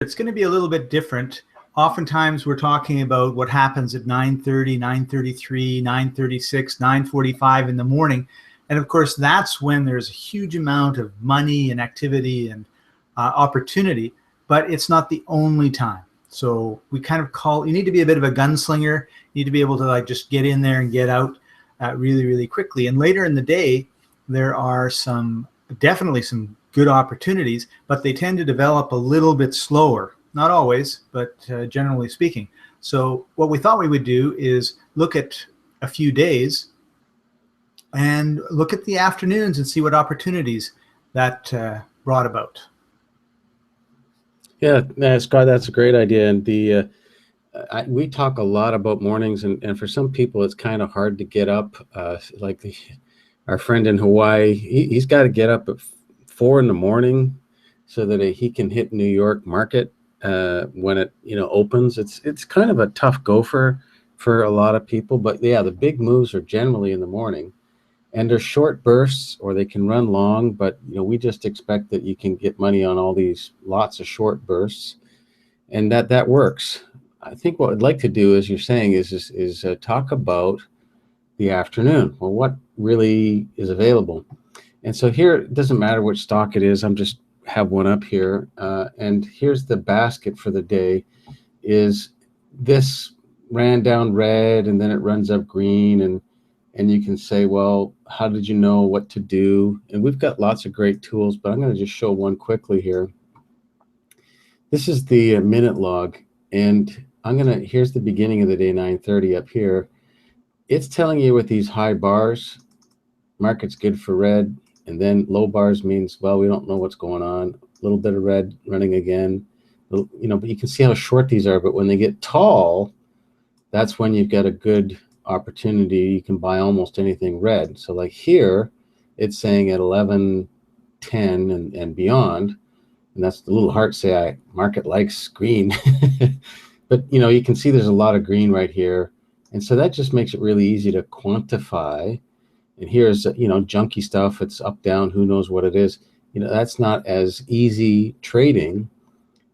It's going to be a little bit different. Oftentimes we're talking about what happens at 9:30, 9:33, 9:36, 9:45 in the morning. And of course, that's when there's a huge amount of money and activity and opportunity, but it's not the only time. So we kind of you need to be a bit of a gunslinger. You need to be able to like just get in there and get out really, really quickly. And later in the day, there are definitely some good opportunities, but they tend to develop a little bit slower. Not always, but generally speaking. So what we thought we would do is look at a few days and look at the afternoons and see what opportunities that brought about. Yeah, Scott, that's a great idea. And we talk a lot about mornings, and for some people, it's kind of hard to get up. Our friend in Hawaii, he's got to get up at 4 in the morning so that he can hit New York market when it opens. It's kind of a tough go for a lot of people, but yeah, the big moves are generally in the morning, and they're short bursts or they can run long. But we just expect that you can get money on all these lots of short bursts, and that works. I think what I'd like to do, as you're saying, is talk about the afternoon. Well, what really is available? And so here, it doesn't matter which stock it is. I'm just have one up here. And here's the basket for the day. Is this ran down red and then it runs up green, and you can say, well, how did you know what to do? And we've got lots of great tools, but I'm going to just show one quickly here. This is the minute log, and here's the beginning of the day, 9:30 up here. It's telling you with these high bars, market's good for red, and then low bars means, well, we don't know what's going on. A little bit of red running again, but you can see how short these are. But when they get tall, that's when you've got a good opportunity. You can buy almost anything red. So like here, it's saying at 11:10 and beyond, and that's the little heart say market likes green. But you can see there's a lot of green right here, and so that just makes it really easy to quantify. And here's junky stuff. It's up down. Who knows what it is? That's not as easy trading.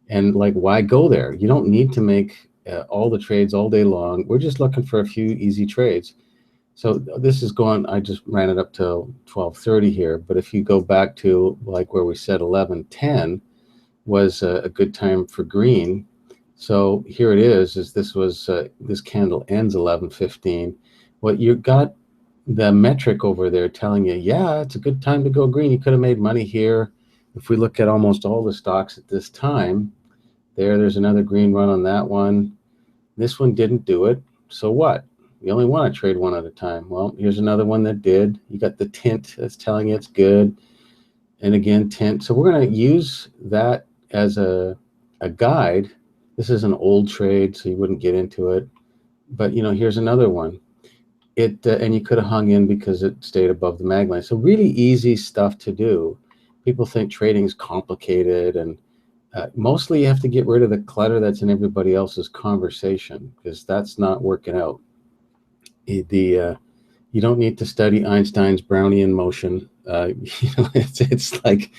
And like, why go there? You don't need to make all the trades all day long. We're just looking for a few easy trades. So this is going. I just ran it up till 12:30 here. But if you go back to like where we said 11:10 was a good time for green. So here it is. This candle ends 11:15. What you got. The metric over there telling you, yeah, it's a good time to go green. You could have made money here. If we look at almost all the stocks at this time, there's another green run on that one. This one didn't do it. So what? You only want to trade one at a time. Well, here's another one that did. You got the tint that's telling you it's good. And again, tint. So we're going to use that as a guide. This is an old trade, so you wouldn't get into it. But, here's another one. And you could have hung in because it stayed above the mag line. So really easy stuff to do. People think trading is complicated, and mostly you have to get rid of the clutter that's in everybody else's conversation, because that's not working out. You don't need to study Einstein's Brownian motion. It's like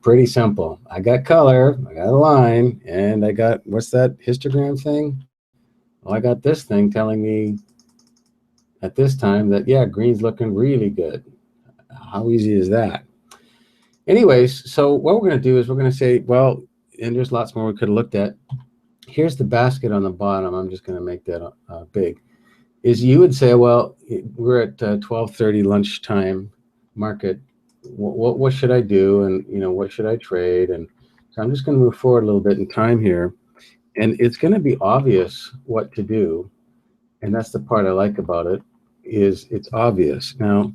pretty simple. I got color, I got a line, and I got, what's that histogram thing? Well, I got this thing telling me at this time that, yeah, green's looking really good. How easy is that? Anyways, so what we're going to do is we're going to say, well, and there's lots more we could have looked at. Here's the basket on the bottom. I'm just going to make that big. Is you would say, well, we're at 12:30 lunchtime market. What should I do? And, what should I trade? And so I'm just going to move forward a little bit in time here. And it's going to be obvious what to do. And that's the part I like about it, is it's obvious. Now,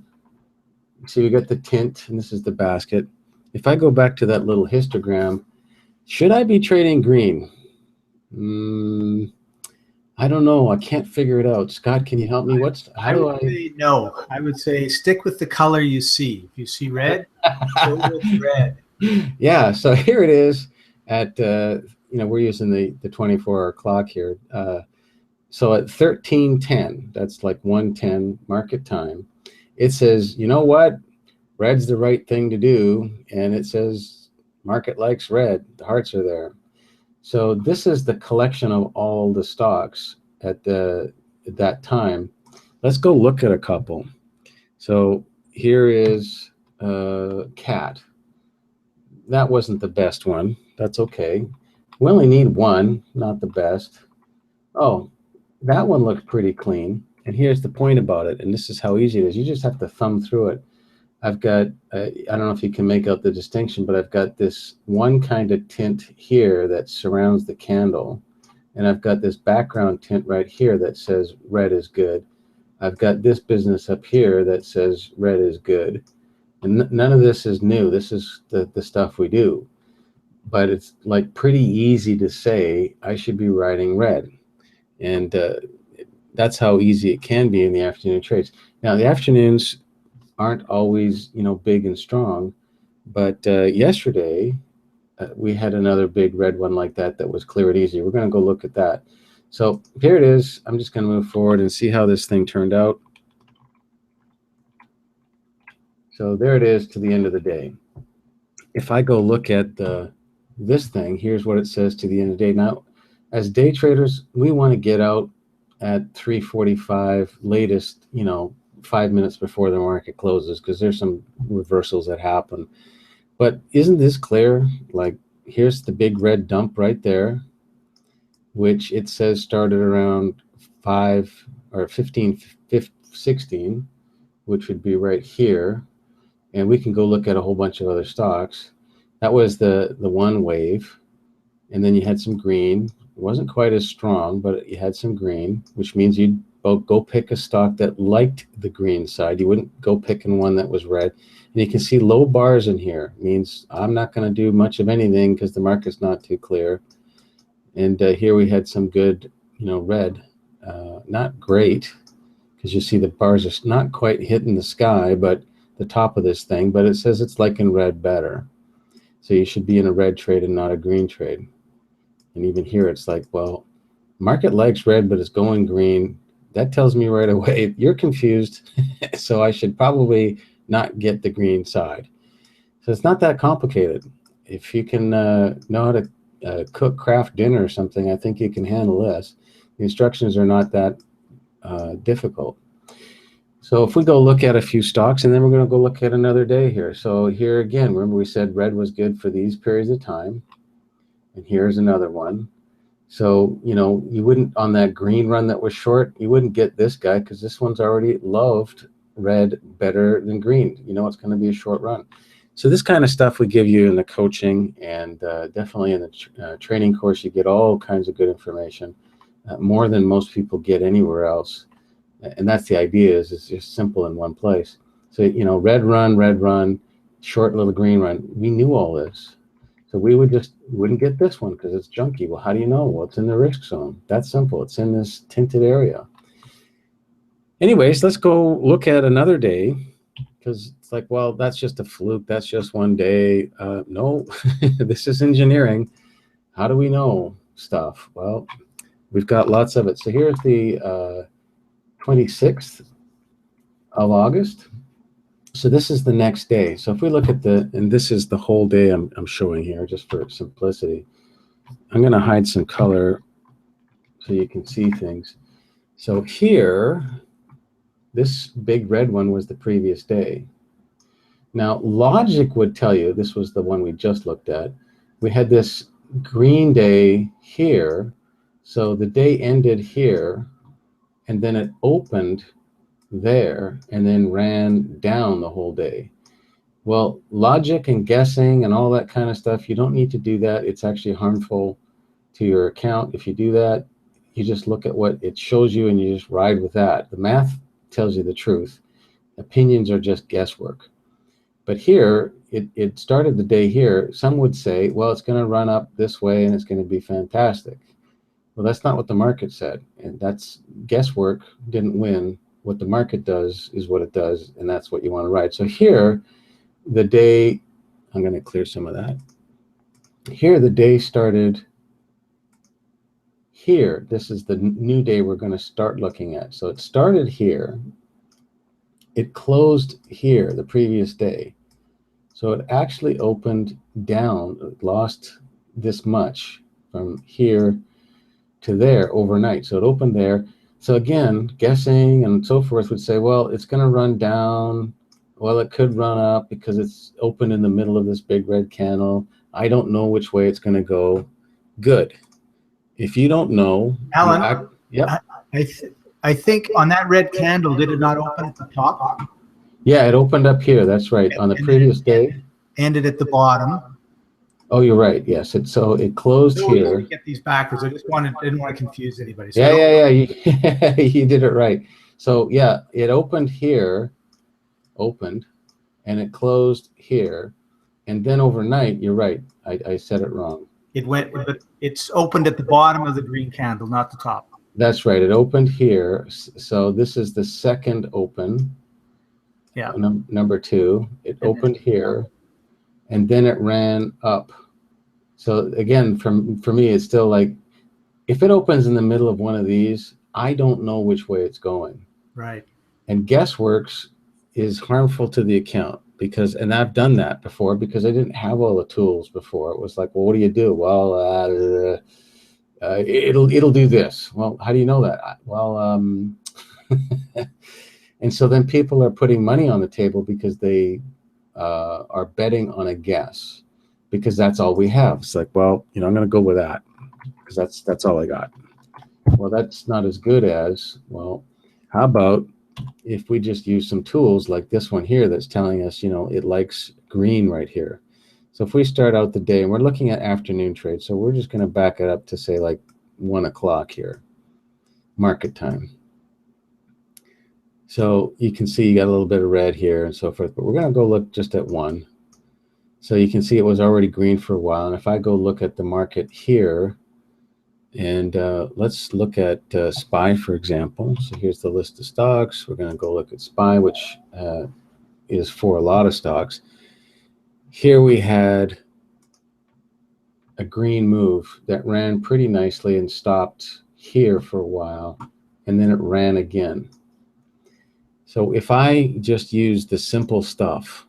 see, we got the tint, and this is the basket. If I go back to that little histogram, should I be trading green? I don't know. I can't figure it out. Scott, can you help me? No, I would say stick with the color you see. If you see red, go with red. Yeah, so here it is at, we're using the 24-hour clock here. So at 13:10, that's like 1:10 market time, it says, you know what? Red's the right thing to do. And it says market likes red. The hearts are there. So this is the collection of all the stocks at that time. Let's go look at a couple. So here is CAT. That wasn't the best one. That's okay. We only need one, not the best. Oh, that one looked pretty clean. And here's the point about it, and this is how easy it is. You just have to thumb through it. I've got, I don't know if you can make out the distinction, but I've got this one kind of tint here that surrounds the candle. And I've got this background tint right here that says red is good. I've got this business up here that says red is good. And none of this is new. This is the stuff we do. But it's like pretty easy to say I should be writing red. And that's how easy it can be in the afternoon trades. Now, the afternoons aren't always, big and strong. But yesterday, we had another big red one like that was clear and easy. We're going to go look at that. So here it is. I'm just going to move forward and see how this thing turned out. So there it is to the end of the day. If I go look at this thing, here's what it says to the end of the day. Now, as day traders, we want to get out at 3:45 latest, 5 minutes before the market closes, because there's some reversals that happen. But isn't this clear? Like, here's the big red dump right there, which it says started around 5 or 16, which would be right here. And we can go look at a whole bunch of other stocks. That was the one wave. And then you had some green. It wasn't quite as strong, but you had some green, which means you'd go pick a stock that liked the green side. You wouldn't go picking one that was red. And you can see low bars in here. It means I'm not going to do much of anything because the market's not too clear. And here we had some good, red. Not great, because you see the bars are not quite hitting the sky, but the top of this thing. But it says it's liking red better. So you should be in a red trade and not a green trade. And even here, it's like, well, market likes red, but it's going green. That tells me right away, you're confused. So I should probably not get the green side. So it's not that complicated. If you can know how to cook, craft dinner or something, I think you can handle this. The instructions are not that difficult. So if we go look at a few stocks, and then we're going to go look at another day here. So here again, remember we said red was good for these periods of time. And here's another one. So, you wouldn't, on that green run that was short, you wouldn't get this guy because this one's already loved red better than green. It's going to be a short run. So this kind of stuff we give you in the coaching, and definitely in the training course, you get all kinds of good information, more than most people get anywhere else. And that's the idea, is it's just simple in one place. So, red run, short little green run. We knew all this. So we wouldn't get this one because it's junky. Well, how do you know? Well, it's in the risk zone. That's simple. It's in this tinted area. Anyways, let's go look at another day, because it's like, well, that's just a fluke. That's just one day. No, this is engineering. How do we know stuff? Well, we've got lots of it. So here's the 26th of August. So this is the next day. So if we look at and this is the whole day I'm showing here just for simplicity. I'm going to hide some color so you can see things. So here, this big red one was the previous day. Now, logic would tell you, this was the one we just looked at, we had this green day here. So the day ended here, and then it opened there and then ran down the whole day. Well, logic and guessing and all that kind of stuff, you don't need to do that. It's actually harmful to your account. If you do that, you just look at what it shows you and you just ride with that. The math tells you the truth. Opinions are just guesswork. But here, it started the day here. Some would say, well, it's going to run up this way and it's going to be fantastic. Well, that's not what the market said. And that's guesswork didn't win. What the market does is what it does, and that's what you want to ride. So here, the day, I'm going to clear some of that. Here, the day started here. This is the new day we're going to start looking at. So it started here. It closed here the previous day. So it actually opened down, it lost this much from here to there overnight. So it opened there. So again, guessing and so forth would say, well, it's going to run down. Well, it could run up because it's open in the middle of this big red candle. I don't know which way it's going to go. Good. If you don't know, Alan, yep. I think on that red candle, did it not open at the top? Yeah, it opened up here. That's right. On the previous day. Ended at the bottom. Oh, you're right. Yes. So it closed here. Get these backwards. I just didn't want to confuse anybody. So yeah. You did it right. So yeah, it opened here, and it closed here, and then overnight. You're right. I said it wrong. But it's opened at the bottom of the green candle, not the top. That's right. It opened here. So this is the second open. Yeah. Number 2. It opened here, and then it ran up. So again, for me, it's still like, if it opens in the middle of one of these, I don't know which way it's going. Right. And guessworks is harmful to the account because, and I've done that before because I didn't have all the tools before. It was like, well, what do you do? Well, it'll do this. Well, how do you know that? Well, and so then people are putting money on the table because they are betting on a guess, because that's all we have. It's like, well, I'm going to go with that because that's all I got. Well, that's not as good as, well, how about if we just use some tools like this one here that's telling us, it likes green right here. So if we start out the day, and we're looking at afternoon trade, so we're just going to back it up to say like 1 o'clock here, market time. So you can see you got a little bit of red here and so forth, but we're going to go look just at 1. So you can see it was already green for a while. And if I go look at the market here, and let's look at SPY, for example. So here's the list of stocks. We're going to go look at SPY, which is for a lot of stocks. Here we had a green move that ran pretty nicely and stopped here for a while, and then it ran again. So if I just use the simple stuff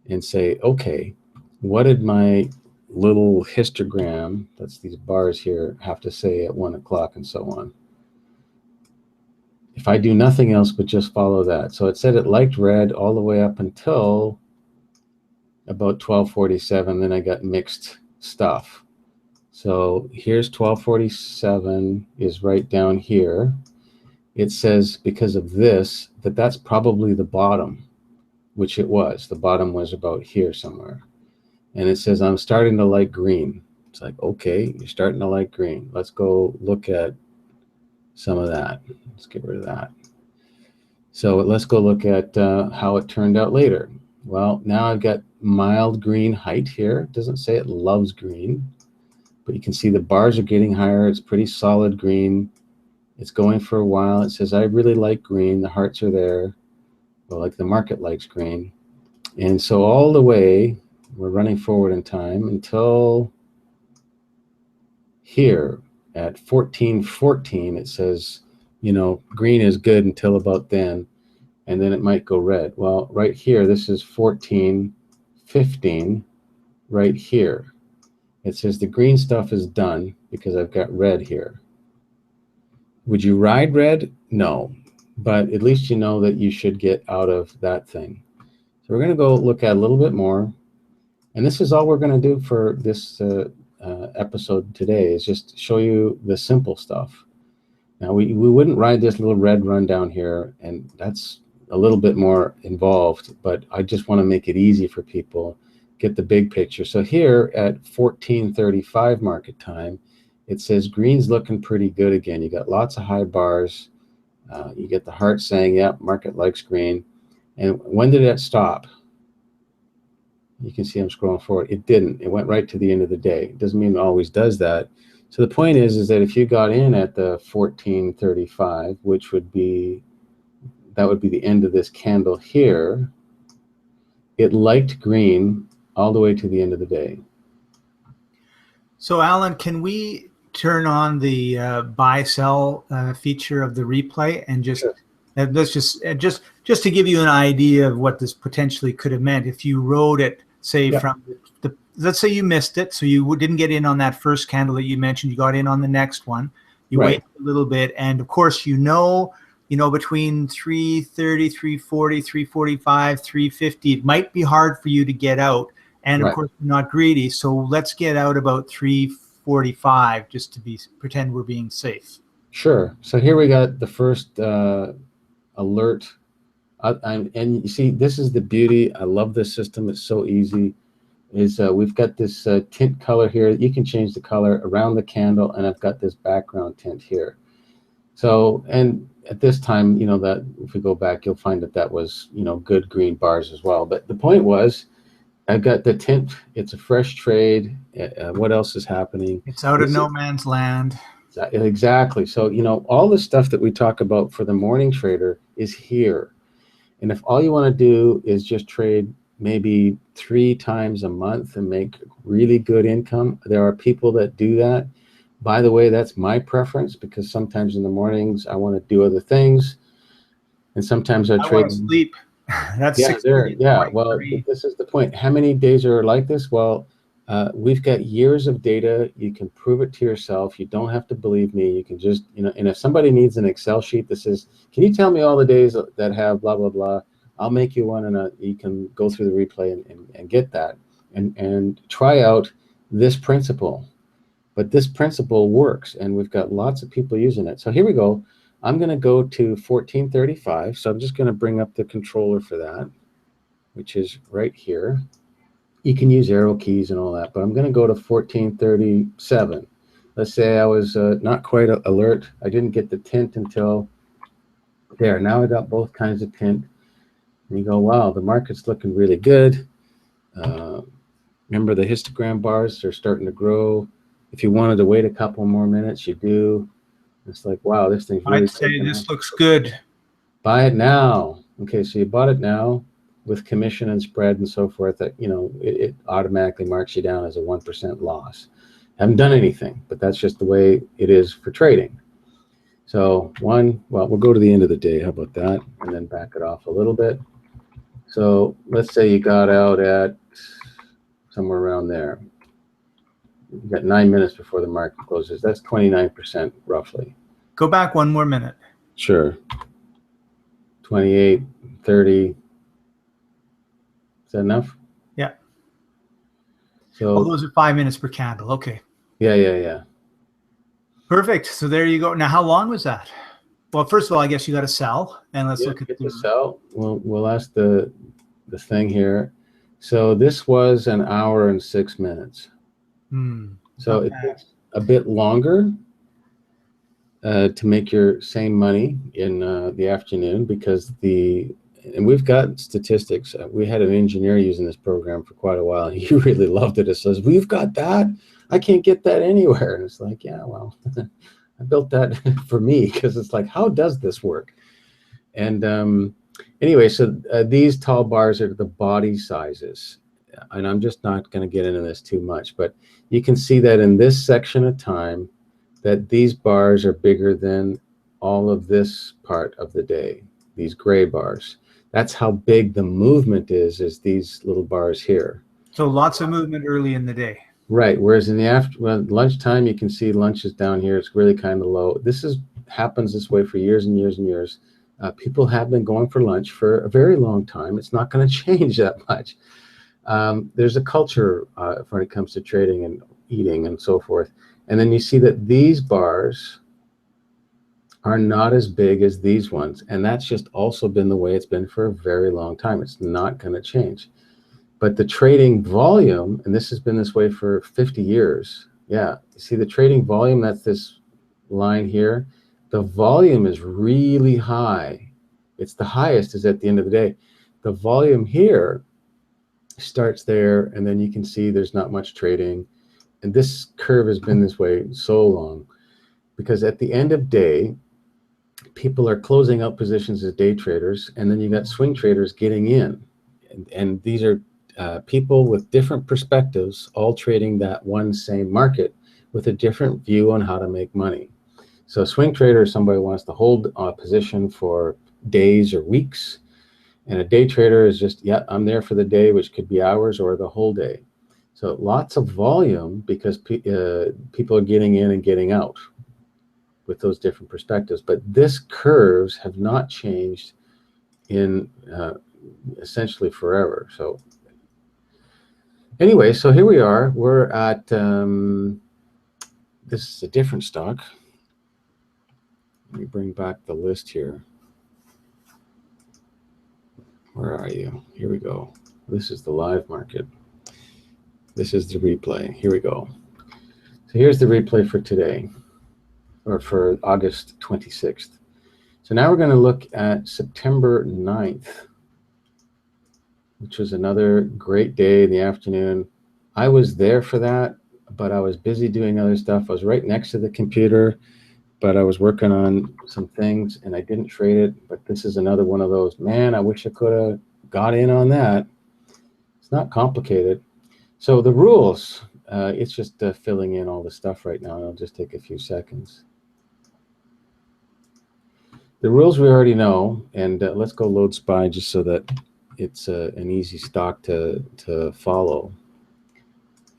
and say, okay, what did my little histogram, that's these bars here, have to say at 1 o'clock and so on? If I do nothing else but just follow that. So it said it liked red all the way up until about 12:47. Then I got mixed stuff. So here's 12:47 is right down here. It says because of this, that's probably the bottom, which it was. The bottom was about here somewhere. And it says, I'm starting to like green. It's like, okay, you're starting to like green. Let's go look at some of that. Let's get rid of that. So let's go look at how it turned out later. Well, now I've got mild green height here. It doesn't say it loves green, but you can see the bars are getting higher. It's pretty solid green. It's going for a while. It says, I really like green. The hearts are there. Well, like the market likes green. And so all the way, we're running forward in time until here at 14:14. It says, green is good until about then, and then it might go red. Well, right here, this is 14:15 right here. It says the green stuff is done because I've got red here. Would you ride red? No, but at least you know that you should get out of that thing. So we're going to go look at a little bit more. And this is all we're going to do for this episode today, is just show you the simple stuff. Now, we wouldn't ride this little red run down here, and that's a little bit more involved, but I just want to make it easy for people, get the big picture. So here at 14:35 market time, it says green's looking pretty good again. You got lots of high bars. You get the heart saying, yep, market likes green. And when did it stop? You can see I'm scrolling forward. It didn't. It went right to the end of the day. It doesn't mean it always does that. So the point is that if you got in at the 14:35, which would be the end of this candle here, it liked green all the way to the end of the day. So Alan, can we turn on the buy sell feature of the replay and just Sure. Let's just to give you an idea of what this potentially could have meant if you wrote it, say, Yeah. from the let's say you missed it, so you didn't get in on that first candle that you mentioned. You got in on the next one. You Right. wait a little bit, and of course, between 330, 340, 345, 350, it might be hard for you to get out. And of Right. course, you're not greedy, so let's get out about 345 just to pretend we're being safe. Sure. So here we got the first alert. And you see, this is the beauty. I love this system. It's so easy. We've got this tint color here. You can change the color around the candle, and I've got this background tint here. So, and at this time, that if we go back, you'll find that was, good green bars as well. But the point was, I've got the tint. It's a fresh trade. What else is happening? It's out of no man's land. Exactly. So, all the stuff that we talk about for the morning trader is here. And if all you want to do is just trade maybe 3 times a month and make really good income, there are people that do that. By the way, that's my preference, because sometimes in the mornings I want to do other things, and sometimes I trade. Want to sleep. That's Yeah, 6:30. yeah. Well, this is the point. How many days are like this? Well, we've got years of data. You can prove it to yourself. You don't have to believe me. You can just, and if somebody needs an Excel sheet that says, can you tell me all the days that have blah, blah, blah? I'll make you one, and you can go through the replay and get that and try out this principle. But this principle works, and we've got lots of people using it. So here we go. I'm going to go to 1435. So I'm just going to bring up the controller for that, which is right here. You can use arrow keys and all that, but I'm going to go to 1437. Let's say I was not quite alert. I didn't get the tint until there. Now I got both kinds of tint. And you go, wow, the market's looking really good. Remember the histogram bars are starting to grow. If you wanted to wait a couple more minutes, you do. It's like, wow, this thing's really. I'd say this looks good. Buy it now. Okay, so you bought it now with commission and spread and so forth. That it automatically marks you down as a 1% loss. Haven't done anything, but that's just the way it is for trading. So we'll go to the end of the day. How about that? And then back it off a little bit. So let's say you got out at somewhere around there. You got 9 minutes before the market closes. That's 29% roughly. Go back one more minute. Sure. 28, 30. Is that enough? Yeah. So those are 5 minutes per candle. Okay. Yeah. Perfect. So there you go. Now, how long was that? Well, first of all, I guess you got to sell, and let's look at the sell. We'll ask the thing here. So this was 1 hour and 6 minutes. So it takes a bit longer to make your same money in the afternoon, because and we've got statistics. We had an engineer using this program for quite a while, and he really loved it. It says, we've got that. I can't get that anywhere. And it's like, yeah, well, I built that for me, because it's like, how does this work? And anyway, so these tall bars are the body sizes. And I'm just not going to get into this too much, but you can see that in this section of time that these bars are bigger than all of this part of the day, these gray bars. That's how big the movement is these little bars here. So lots of movement early in the day. Right. Whereas in the lunchtime, you can see lunch is down here. It's really kind of low. This happens this way for years and years and years. People have been going for lunch for a very long time. It's not going to change that much. There's a culture when it comes to trading and eating and so forth. And then you see that these bars are not as big as these ones. And that's just also been the way it's been for a very long time. It's not going to change. But the trading volume, and this has been this way for 50 years. Yeah, you see the trading volume, that's this line here. The volume is really high. It's the highest is at the end of the day. The volume here starts there, and then you can see there's not much trading. And this curve has been this way so long, because at the end of day, people are closing out positions as day traders, and then you got swing traders getting in. And these are people with different perspectives, all trading that one same market with a different view on how to make money. So a swing trader is somebody who wants to hold a position for days or weeks. And a day trader is just, yeah, I'm there for the day, which could be hours or the whole day. So lots of volume because people are getting in and getting out with those different perspectives. But this curves have not changed in essentially forever. So anyway, so here we are. We're at, this is a different stock. Let me bring back the list here. Where are you? Here we go. This is the live market. This is the replay. Here we go. So here's the replay for today, or for August 26th. So now we're going to look at September 9th, which was another great day in the afternoon. I was there for that, but I was busy doing other stuff. I was right next to the computer, but I was working on some things and I didn't trade it. But this is another one of those, man, I wish I could have got in on that. It's not complicated. So the rules, it's just filling in all the stuff right now. It'll just take a few seconds. The rules we already know, and let's go load SPY just so that it's an easy stock to follow.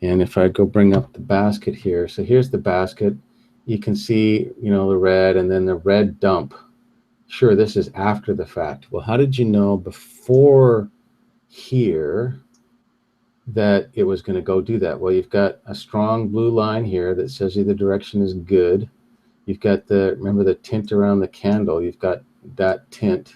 And if I go bring up the basket here, so here's the basket. You can see, you know, the red and then the red dump. Sure, this is after the fact. Well, how did you know before here that it was going to go do that? Well, you've got a strong blue line here that says you the direction is good. You've got the, remember the tint around the candle, you've got that tint.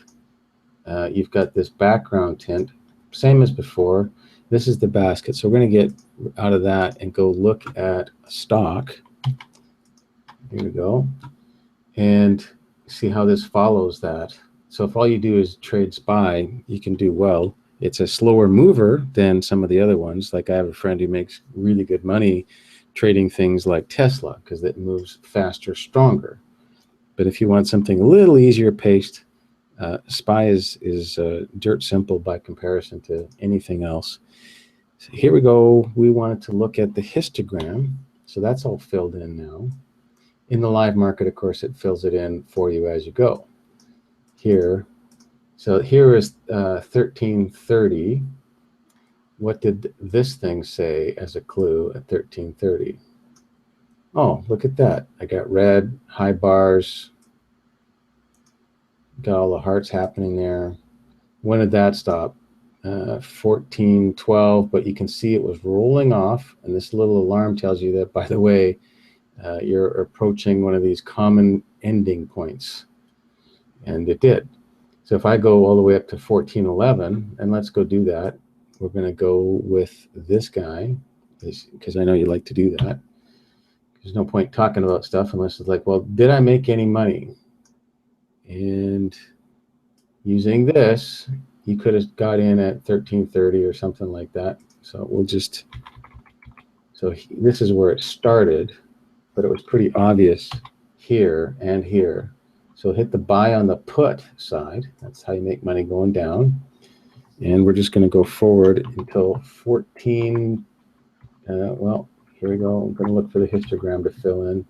You've got this background tint, same as before. This is the basket. So we're going to get out of that and go look at a stock. Here we go. And see how this follows that. So if all you do is trade SPY, you can do well. It's a slower mover than some of the other ones. Like I have a friend who makes really good money trading things like Tesla because it moves faster, stronger. But if you want something a little easier paced, SPY is dirt simple by comparison to anything else. So here we go. We wanted to look at the histogram. So that's all filled in now. In the live market, of course, it fills it in for you as you go. Here, so here is 1330. What did this thing say as a clue at 1330? Oh, look at that. I got red, high bars, got all the hearts happening there. When did that stop? 1412, but you can see it was rolling off, and this little alarm tells you that, by the way, you're approaching one of these common ending points, and it did. So if I go all the way up to 1411, and let's go do that, we're going to go with this guy, because I know you like to do that. There's no point talking about stuff unless it's like, well, did I make any money? And using this, you could have got in at 1330 or something like that. So we'll just, so this is where it started, but it was pretty obvious here and here. So hit the buy on the put side. That's how you make money going down. And we're just going to go forward until 14. Well, here we go. I'm going to look for the histogram to fill in.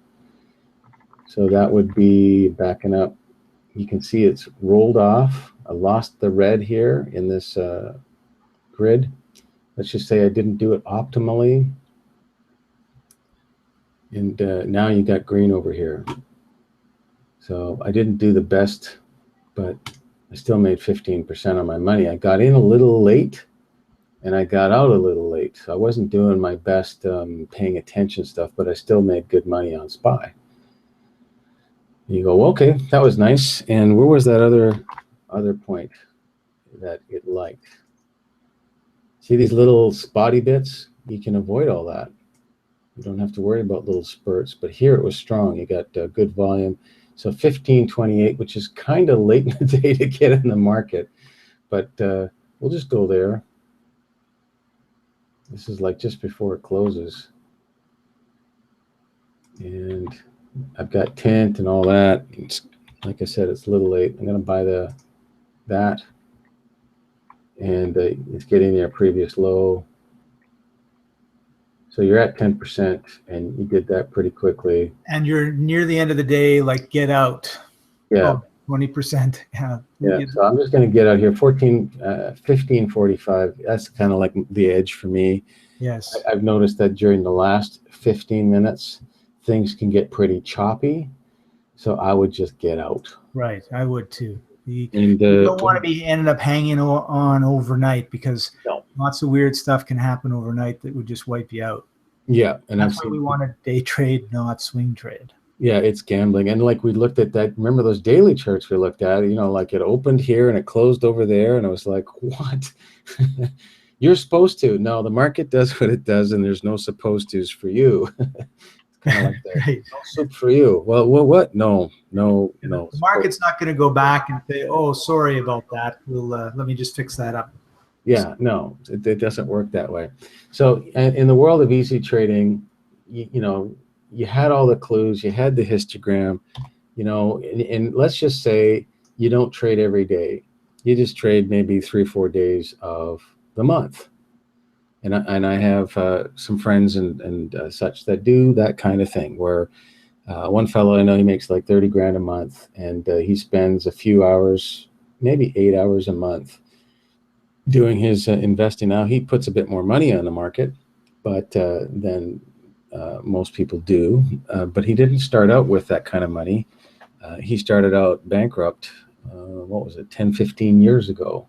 So that would be backing up. You can see it's rolled off. I lost the red here in this grid. Let's just say I didn't do it optimally. And now you got green over here. So I didn't do the best, but I still made 15% on my money. I got in a little late and I got out a little late. So I wasn't doing my best paying attention stuff, but I still made good money on SPY. You go, well, okay, that was nice. And where was that other point that it liked? See these little spotty bits? You can avoid all that. You don't have to worry about little spurts, but here it was strong. You got good volume. So 1528, which is kind of late in the day to get in the market, but we'll just go there. This is like just before it closes. And I've got tint and all that. It's, like I said, it's a little late. I'm going to buy that. And it's getting their previous low. So you're at 10%, and you did that pretty quickly. And you're near the end of the day, like get out. Yeah. 20%. Yeah. Yeah. So I'm just going to get out here. 1545. That's kind of like the edge for me. Yes. I've noticed that during the last 15 minutes, things can get pretty choppy. So I would just get out. Right. I would too. And You don't want to be ended up hanging on overnight, because no, lots of weird stuff can happen overnight that would just wipe you out. yeah, and I've That's why seen, we want to day trade, not swing trade. yeah, it's gambling. And like we looked at that, remember those daily charts we looked at, like it opened here and it closed over there. And I was like, what? You're supposed to. No, the market does what it does, and there's no supposed to's for you. It's kind of like that. Right. No soup for you. Well, what? No. The market's not going to go back and say, "Oh, sorry about that. We'll let me just fix that up." Yeah, no, it doesn't work that way. So in the world of easy trading, you had all the clues, you had the histogram, and let's just say you don't trade every day. You just trade maybe 3 or 4 days of the month. And I have some friends and such that do that kind of thing, where one fellow I know, he makes like 30 grand a month, and he spends a few hours, maybe 8 hours a month, doing his investing. Now he puts a bit more money on the market, but than most people do. But he didn't start out with that kind of money. He started out bankrupt, what was it, 10, 15 years ago.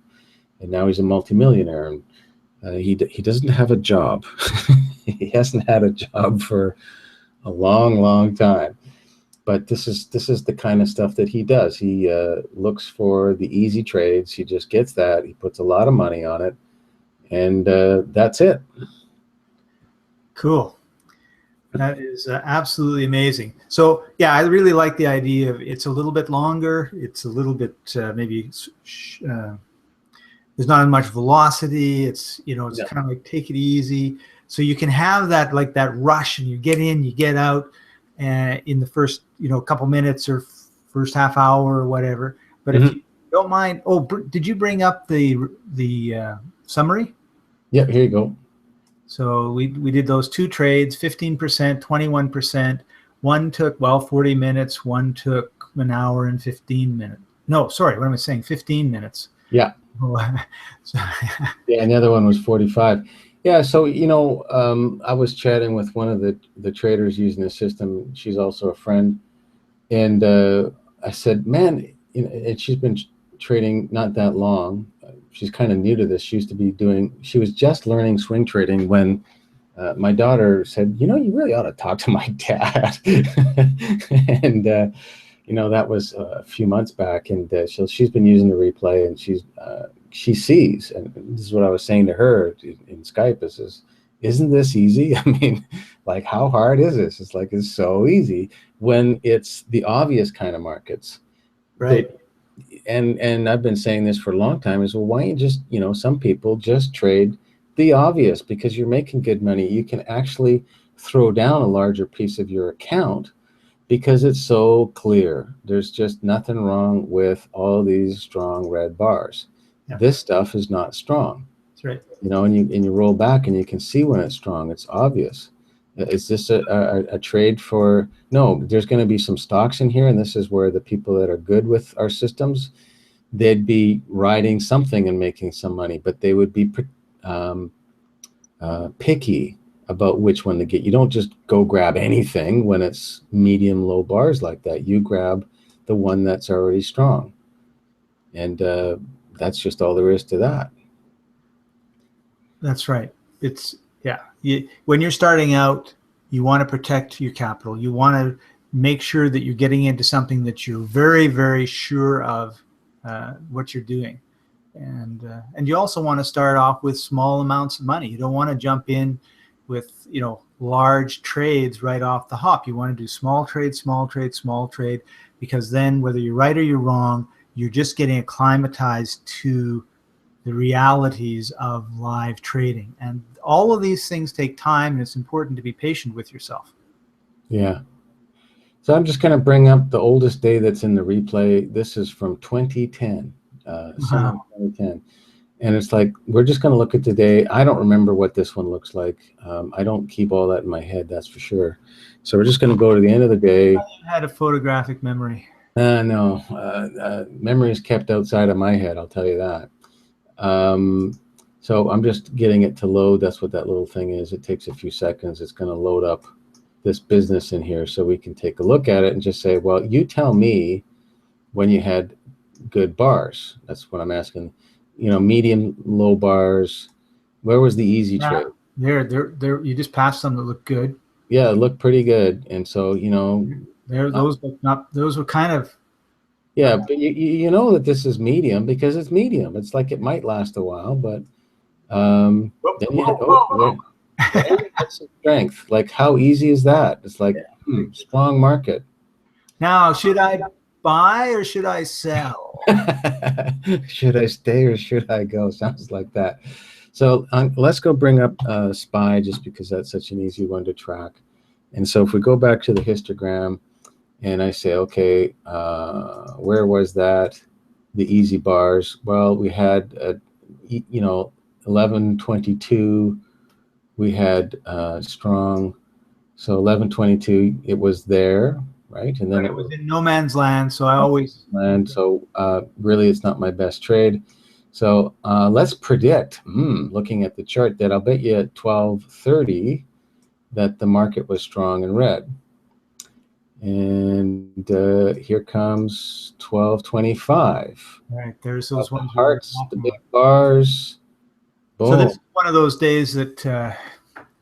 And now he's a multimillionaire. And he doesn't have a job. He hasn't had a job for a long, long time. But this is the kind of stuff that he does. He looks for the easy trades. He just gets that. He puts a lot of money on it, and that's it. Cool. That is absolutely amazing. So yeah, I really like the idea of it's a little bit longer. It's a little bit maybe there's not as much velocity. It's it's kind of like take it easy. So you can have that like that rush, and you get in, you get out, in the first couple minutes or first half hour or whatever. But if you don't mind, did you bring up the summary? Yeah, here you go. So we did those two trades, 15%, 21%. One took 40 minutes. One took an hour and 15 minutes. No, sorry, what am I saying? 15 minutes. Yeah. Yeah, and the other one was 45. Yeah, so I was chatting with one of the traders using the system. She's also a friend, and I said, man, and she's been trading not that long. She's kind of new to this. She was just learning swing trading when my daughter said, you really ought to talk to my dad. And that was a few months back, and she's been using the replay, and she sees, and this is what I was saying to her in Skype, isn't this easy? I mean, like, how hard is this? It's like, it's so easy when it's the obvious kind of markets. Right. And I've been saying this for a long time, is, well, why don't you just, some people just trade the obvious, because you're making good money. You can actually throw down a larger piece of your account because it's so clear. There's just nothing wrong with all these strong red bars. Yeah. This stuff is not strong. That's right. And you roll back and you can see when it's strong. It's obvious. Is this a trade for? No, there's going to be some stocks in here, and this is where the people that are good with our systems, they'd be riding something and making some money, but they would be picky about which one to get. You don't just go grab anything when it's medium low bars like that. You grab the one that's already strong, and that's just all there is to that. That's right. When you're starting out, you want to protect your capital. You want to make sure that you're getting into something that you're very, very sure of what you're doing. And you also want to start off with small amounts of money. You don't want to jump in with large trades right off the hop. You want to do small trade, because then whether you're right or you're wrong, you're just getting acclimatized to the realities of live trading. And all of these things take time, and it's important to be patient with yourself. Yeah. So I'm just going to bring up the oldest day that's in the replay. This is from 2010, summer 2010. And it's like, we're just going to look at today. I don't remember what this one looks like. I don't keep all that in my head, that's for sure. So we're just going to go to the end of the day. I had a photographic memory. No, memory is kept outside of my head, I'll tell you that. So I'm just getting it to load. That's what that little thing is. It takes a few seconds. It's going to load up this business in here so we can take a look at it and just say, well, you tell me when you had good bars. That's what I'm asking. You know, medium, low bars. Where was the easy trade? There. You just passed some that look good. Yeah, it looked pretty good. And so, you know, Those were kind of. yeah, but you know that this is medium because it's medium. It's like it might last a while, but then you had, there you had some strength. Like, how easy is that? It's like, strong market. Now, should I buy or should I sell? Should I stay or should I go? Sounds like that. So let's go bring up SPY just because that's such an easy one to track. And so if we go back to the histogram and I say, okay, where was that? The easy bars. Well, we had, 1122. We had strong. So 1122, it was there, right? And then it was in no man's land. So I always. And so really, it's not my best trade. So let's predict, looking at the chart, that I'll bet you at 12:30 that the market was strong and red. And here comes 12:25. Right, there's those ones. Hearts, the big bars. Boom. So this is one of those days that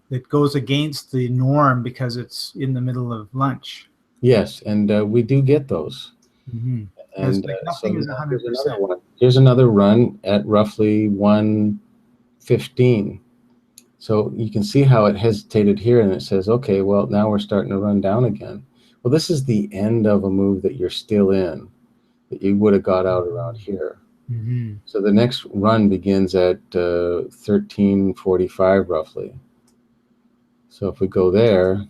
that goes against the norm because it's in the middle of lunch. Yes, and we do get those. Mm-hmm. And like nothing is 100%. Here's another run at roughly 115. So you can see how it hesitated here, and it says, okay, well, now we're starting to run down again. Well, this is the end of a move that you're still in, that you would have got out around here. Mm-hmm. So the next run begins at 1345 roughly. So if we go there,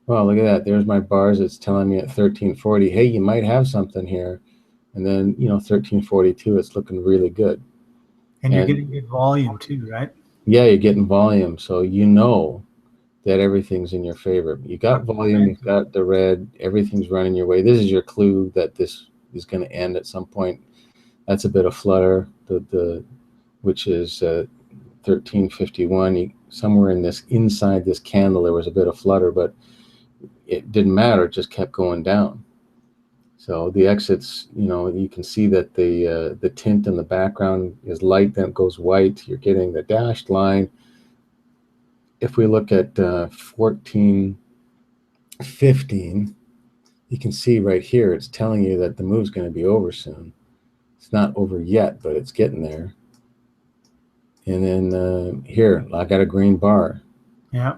well, look at that. There's my bars. It's telling me at 1340, hey, you might have something here. And then, 1342, it's looking really good. And you're getting good volume too, right? Yeah, you're getting volume. So you know that everything's in your favor. You got volume, you've got the red, everything's running your way. This is your clue that this is going to end at some point. That's a bit of flutter, which is 1351. Somewhere inside this candle, there was a bit of flutter, but it didn't matter. It just kept going down. So the exits, you can see that the tint in the background is light, then it goes white. You're getting the dashed line. If we look at 1415, you can see right here, it's telling you that the move's going to be over soon. It's not over yet, but it's getting there. And then here, I got a green bar. Yeah.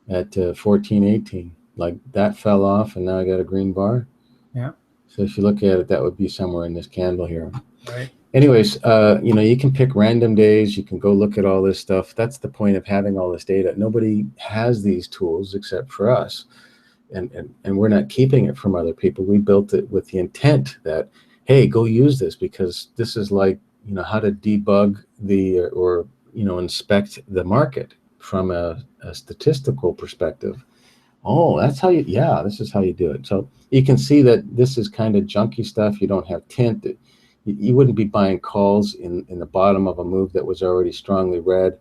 At 1418. Like that fell off, and now I got a green bar. Yeah. So if you look at it, that would be somewhere in this candle here. Right. Anyways, you can pick random days. You can go look at all this stuff. That's the point of having all this data. Nobody has these tools except for us. And we're not keeping it from other people. We built it with the intent that, hey, go use this, because this is like, how to debug or inspect the market from a statistical perspective. Oh, that's how this is how you do it. So you can see that this is kind of junky stuff. You don't have tint. You wouldn't be buying calls in the bottom of a move that was already strongly red.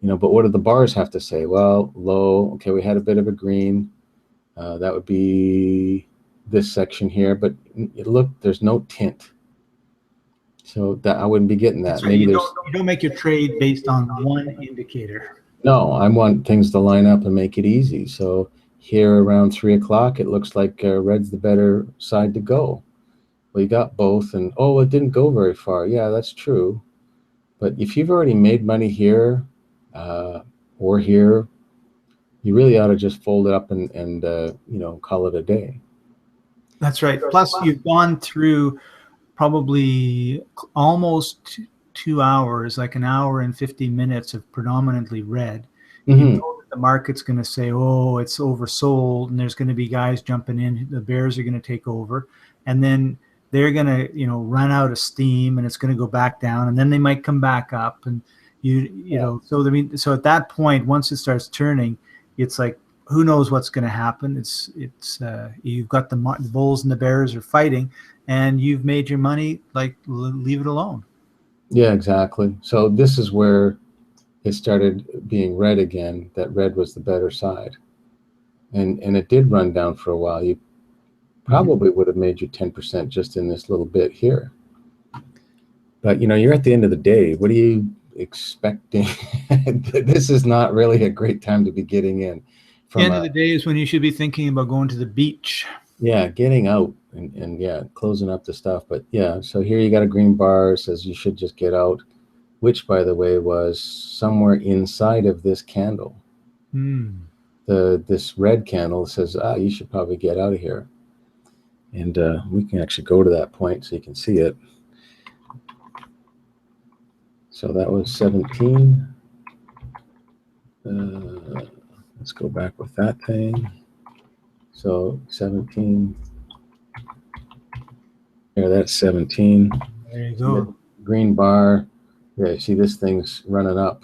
But what do the bars have to say? Well, low. Okay, we had a bit of a green. That would be this section here. But look, there's no tint. So that I wouldn't be getting that. Maybe you don't make your trade based on one indicator. No, I want things to line up and make it easy. So here around 3 o'clock, it looks like red's the better side to go. Well, you got both, and it didn't go very far. Yeah, that's true. But if you've already made money here or here, you really ought to just fold it up and call it a day. That's right. Plus, you've gone through probably almost 2 hours, like an hour and 50 minutes of predominantly red. Mm-hmm. You know that the market's going to say, oh, it's oversold, and there's going to be guys jumping in. The bears are going to take over, and then they're going to, run out of steam, and it's going to go back down, and then they might come back up, and so at that point, once it starts turning, it's like, who knows what's going to happen? It's you've got the bulls and the bears are fighting, and you've made your money. Like, leave it alone. Yeah, exactly. So this is where it started being red again, that red was the better side. And it did run down for a while. You probably would have made your 10% just in this little bit here. But, you know, you're at the end of the day. What are you expecting? This is not really a great time to be getting in. The end of the day is when you should be thinking about going to the beach. Yeah, getting out and yeah, closing up the stuff. But yeah, so here you got a green bar. It says you should just get out, which, by the way, was somewhere inside of this candle. This red candle says, you should probably get out of here. And we can actually go to that point so you can see it. So that was 17. Let's go back with that thing. So 17. There, that's 17. There you go. The green bar. Yeah, see this thing's running up.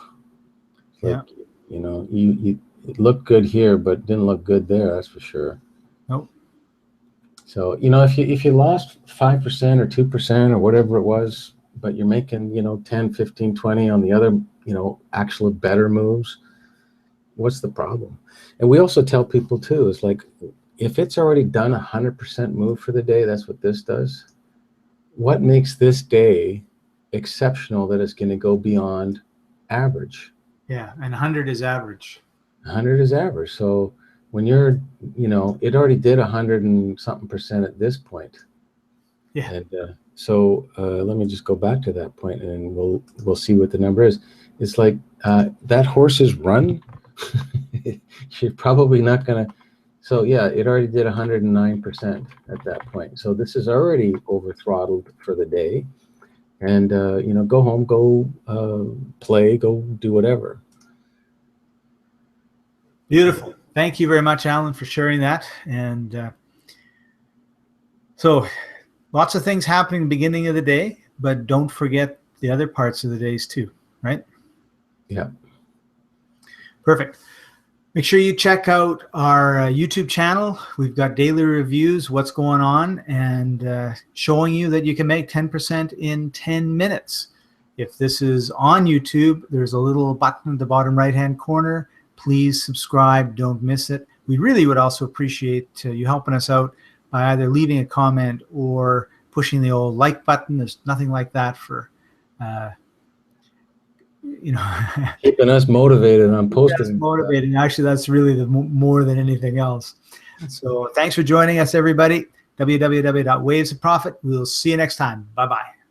Like, yeah. You know, it looked good here, but didn't look good there. That's for sure. Nope. So, you know, if you lost 5% or 2% or whatever it was, but you're making, you know, 10, 15, 20 on the other, you know, actual better moves, what's the problem? And we also tell people too, it's like, if it's already done 100% move for the day, that's what this does. What makes this day exceptional that it's going to go beyond average? Yeah, and 100 is average. 100 is average. So when you're, you know, it already did 100 and something percent at this point. Yeah. And so let me just go back to that point, and we'll see what the number is. It's like that horse's run. You're probably not gonna. So yeah, it already did 109% at that point. So this is already over throttled for the day, and you know, go home, go play, go do whatever. Beautiful. Thank you very much, Alan, for sharing that. And so lots of things happening at the beginning of the day, but don't forget the other parts of the days too, right? Yeah. Perfect. Make sure you check out our YouTube channel. We've got daily reviews, what's going on, and showing you that you can make 10% in 10 minutes. If this is on YouTube, there's a little button at the bottom right-hand corner. Please subscribe. Don't miss it. We really would also appreciate you helping us out by either leaving a comment or pushing the old like button. There's nothing like that for you know, keeping us motivated on posting. Motivating. Actually, that's really the more than anything else. So thanks for joining us, everybody. www.wavesofprofit. We'll see you next time. Bye-bye.